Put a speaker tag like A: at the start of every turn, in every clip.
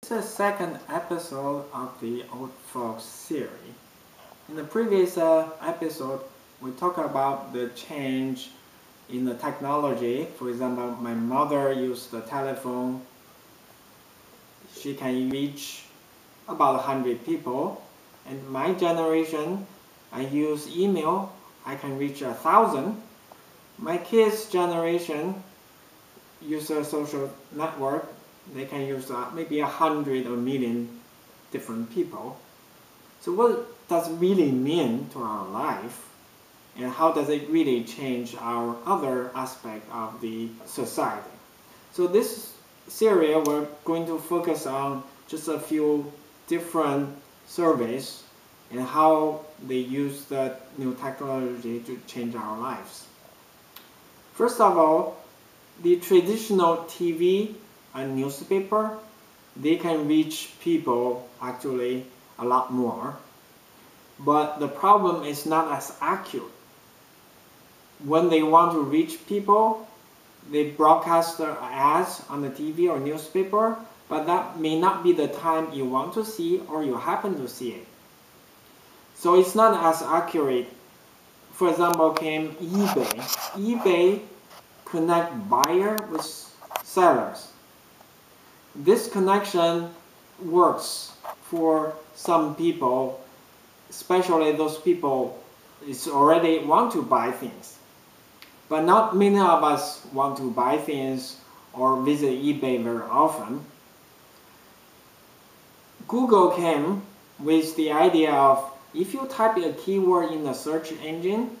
A: This is the second episode of the Old Folks series. In the previous episode, we talked about the change in the technology. For example, my mother used the telephone. She can reach about 100 people. And my generation, I use email. I can reach 1,000. My kids' generation use a social network. They can use maybe 100 or million different people. So what does it really mean to our life? And how does it really change our other aspect of the society? So this series, we're going to focus on just a few different surveys and how they use the new technology to change our lives. First of all, the traditional TV and newspaper, they can reach people actually a lot more. But the problem is not as accurate. When they want to reach people, they broadcast their ads on the TV or newspaper, but that may not be the time you want to see or you happen to see it. So it's not as accurate. For example, came eBay. eBay connect buyer with sellers. This connection works for some people, especially those people is already want to buy things. But not many of us want to buy things or visit eBay very often. Google came with the idea of if you type a keyword in the search engine,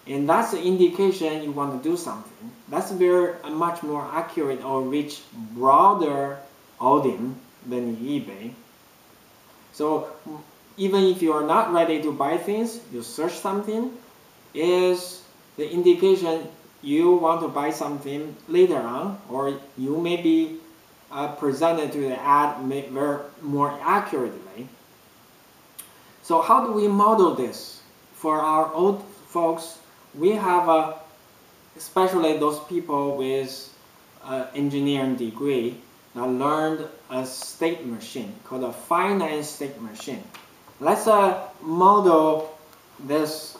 A: and that's an indication you want to do something. That's very much more accurate or reach broader audience than eBay. So even if you are not ready to buy things, you search something, is the indication you want to buy something later on, or you may be presented to the ad very more accurately. So how do we model this? For our old folks, we have especially those people with engineering degree that learned a state machine called a finite state machine. Let's model this.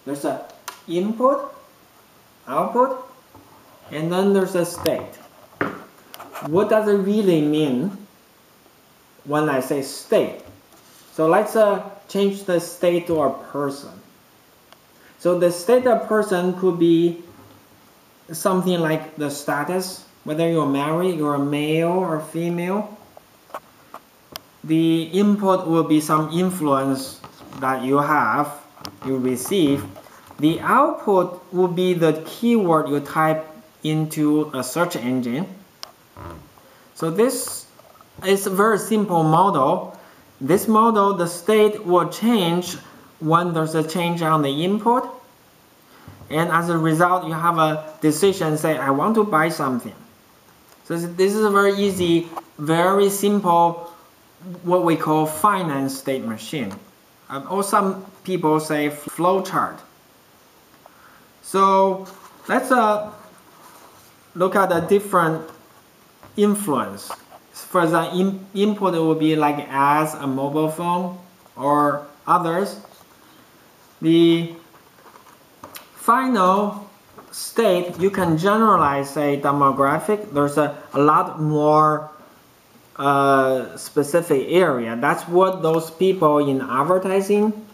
A: There's an input, output, and then there's a state. What does it really mean when I say state? So let's change the state to a person. So the state of person could be something like the status, whether you're married, you're a male or female. The input will be some influence that you have, you receive. The output will be the keyword you type into a search engine. So this is a very simple model. This model, the state will change when there's a change on the input, and as a result you have a decision, say I want to buy something. So this is a very easy, very simple, what we call finite state machine, or some people say flow chart. So let's look at a different influence. For example, input will be like ads, a mobile phone, or others. The final state, you can generalize a demographic. There's a lot more specific area. That's what those people in advertising,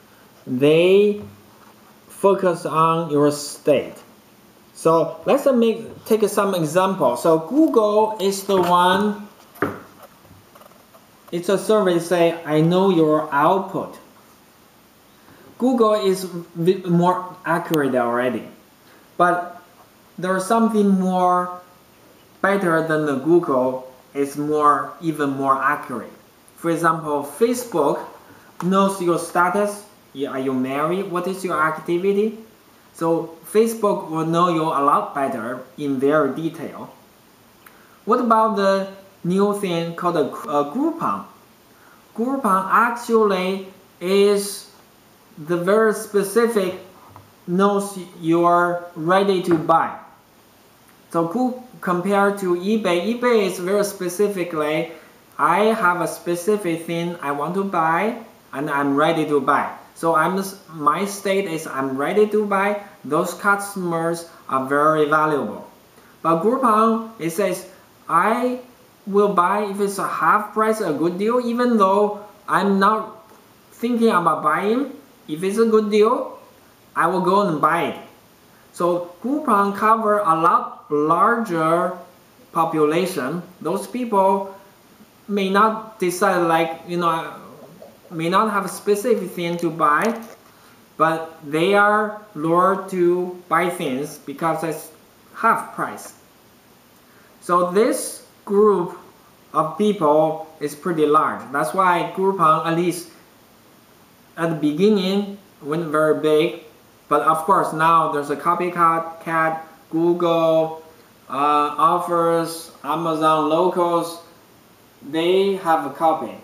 A: they focus on your state. So let's take some example. So Google is the one, it's a survey say, I know your output. Google is more accurate already, but there's something more better than the Google is even more accurate. For example, Facebook knows your status. Are you married? What is your activity? So Facebook will know you a lot better in very detail. What about the new thing called a groupon? Groupon actually is the very specific knows you're ready to buy. So compared to eBay, eBay is very specifically I have a specific thing I want to buy and I'm ready to buy. So my state is I'm ready to buy. Those customers are very valuable. But Groupon, it says I will buy if it's a half price, a good deal, even though I'm not thinking about buying. If it's a good deal, I will go and buy it. So Groupon cover a lot larger population. Those people may not decide may not have a specific thing to buy, but they are lured to buy things because it's half price. So this group of people is pretty large. That's why Groupon, at least at the beginning, went very big. But of course now there's a copycat, Google, offers, Amazon locals, they have a copy.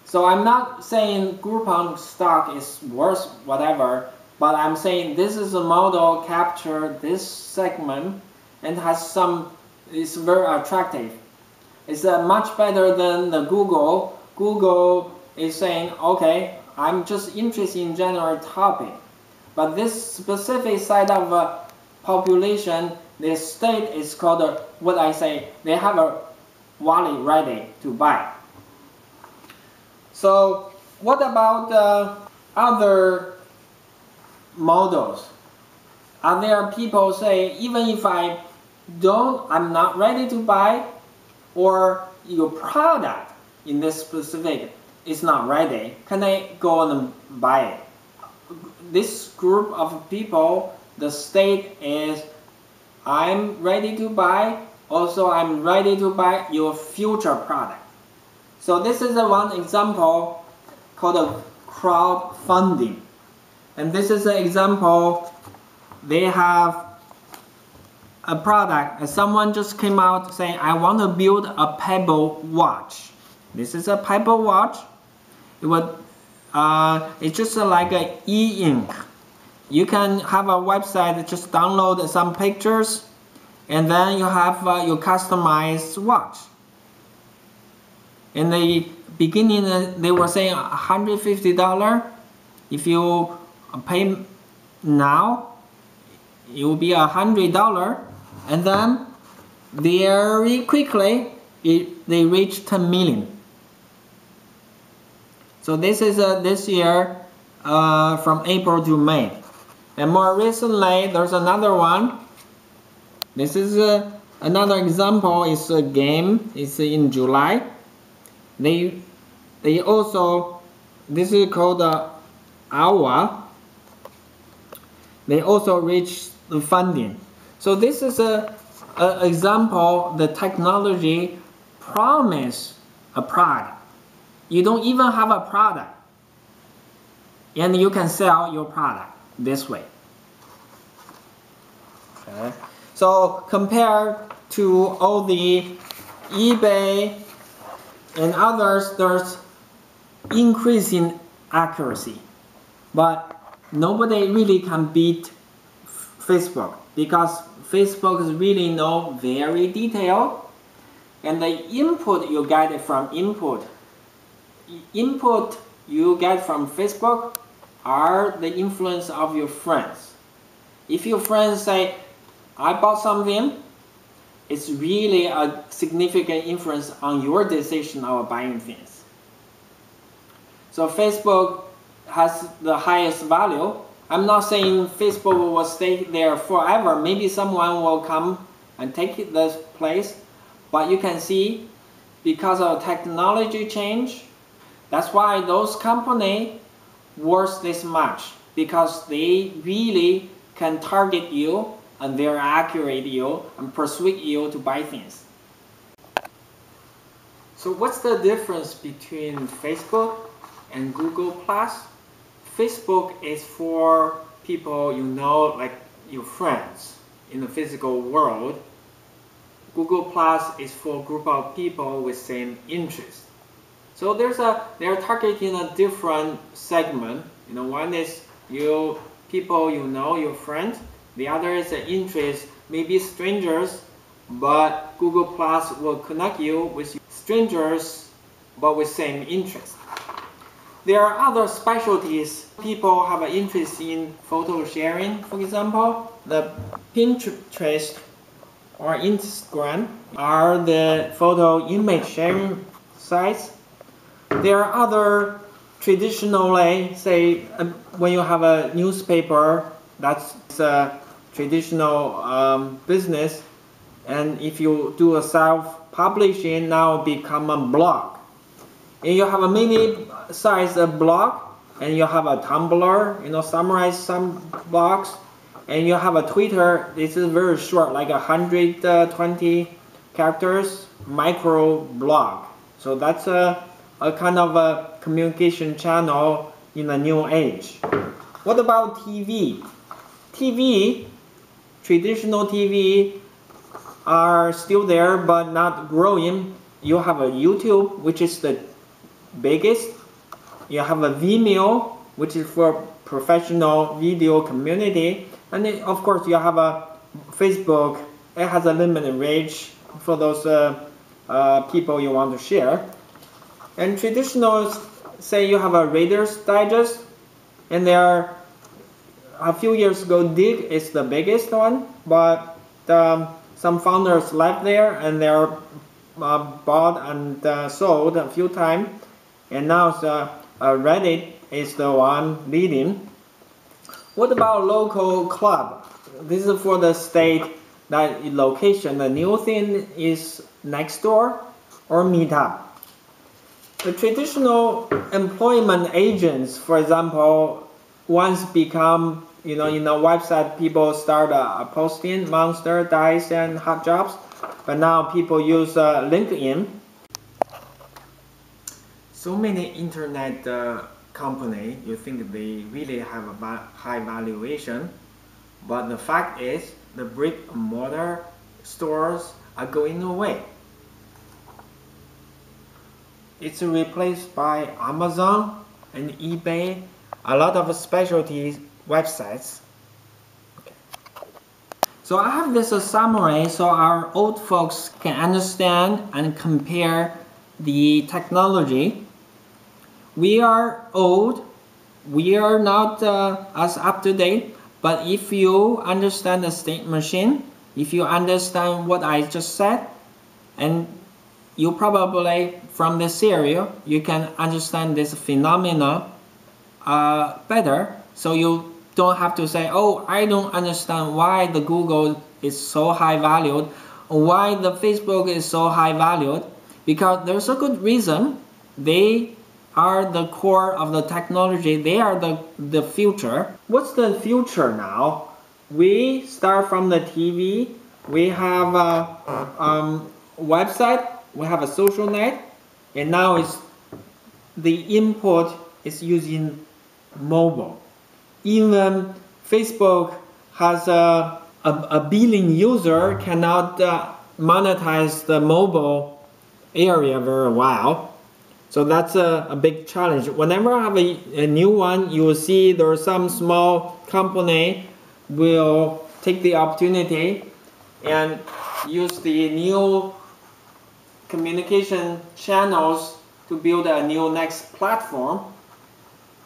A: So I'm not saying Groupon stock is worth whatever, but I'm saying this is a model capture this segment and it's very attractive. It's much better than the Google. Google is saying, okay, I'm just interested in general topic. But this specific side of population, the state is called, what I say, they have a wallet ready to buy. So what about other models? Are there people say, even if I'm not ready to buy, or your product in this specific is not ready, can I go and buy it? This group of people, the state is, I'm ready to buy, also I'm ready to buy your future product. So this is one example called a crowdfunding. And this is an example, they have a product, and someone just came out saying, I want to build a Pebble watch. This is a Pebble watch. It's just like an e-ink. You can have a website, just download some pictures, and then you have your customized watch. In the beginning, they were saying $150. If you pay now, it will be $100. And then very quickly, they reach 10 million. So this is this year from April to May. And more recently, there's another one. This is another example. It's a game. It's in July. They also, this is called AWA. They also reached the funding. So this is a example. The technology promise a product. You don't even have a product, and you can sell your product this way. Okay. So compared to all the eBay and others, there's increasing accuracy, but nobody really can beat Facebook, because Facebook is really very detailed, and the input you get from input you get from Facebook are the influence of your friends. If your friends say, I bought something, it's really a significant influence on your decision of buying things. So Facebook has the highest value. I'm not saying Facebook will stay there forever. Maybe someone will come and take this place. But you can see, because of technology change, that's why those companies worth this much, because they really can target you and very accurate you and persuade you to buy things. So what's the difference between Facebook and Google+? Facebook is for people like your friends in the physical world. Google+ is for a group of people with same interests. So they're targeting a different segment. One is people your friends. The other is an interest, maybe strangers, but Google+ will connect you with strangers but with same interest. There are other specialties. People have an interest in photo sharing. For example, the Pinterest or Instagram are the photo image sharing sites. There are other traditionally, say, when you have a newspaper, that's a traditional business, and if you do a self-publishing, now become a blog. And you have a mini size blog, and you have a Tumblr, summarize some blogs, and you have a Twitter. This is very short, like 120 characters, micro blog. So that's a kind of a communication channel in a new age. What about TV? Traditional TV are still there but not growing. You have a YouTube, which is the biggest. You have a Vimeo, which is for professional video community. And then, of course, you have a Facebook. It has a limited reach for those people you want to share. And traditional, say you have a Reader's Digest, and there are, a few years ago, Dig is the biggest one, but some founders left there, and they're bought and sold a few times, and now Reddit is the one leading. What about local club? This is for the state that location. The new thing is Nextdoor or Meetup. The traditional employment agents, for example, once become, in a website, people start posting Monster, Dice, and Hot Jobs, but now people use LinkedIn. So many internet company, you think they really have a high valuation, but the fact is the brick and mortar stores are going away. It's replaced by Amazon and eBay, a lot of specialty websites. Okay. So I have this summary so our old folks can understand and compare the technology. We are old, we are not as up to date, but if you understand the state machine, if you understand what I just said, and you probably, from the serial, you can understand this phenomena better, so you don't have to say, oh, I don't understand why the Google is so high valued, or why the Facebook is so high valued, because there's a good reason. They are the core of the technology. They are the future. What's the future now? We start from the TV. We have a website. We have a social net. And now the input is using mobile. Even Facebook has a billion user cannot monetize the mobile area very well. So that's a big challenge. Whenever I have a new one, you will see there are some small company will take the opportunity and use the new communication channels to build a new next platform.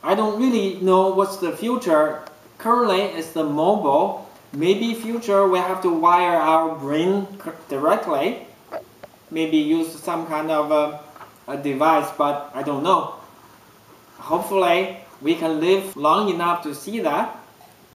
A: I don't really know what's the future. Currently, it's the mobile. Maybe future we have to wire our brain directly. Maybe use some kind of a device, but I don't know. Hopefully we can live long enough to see that.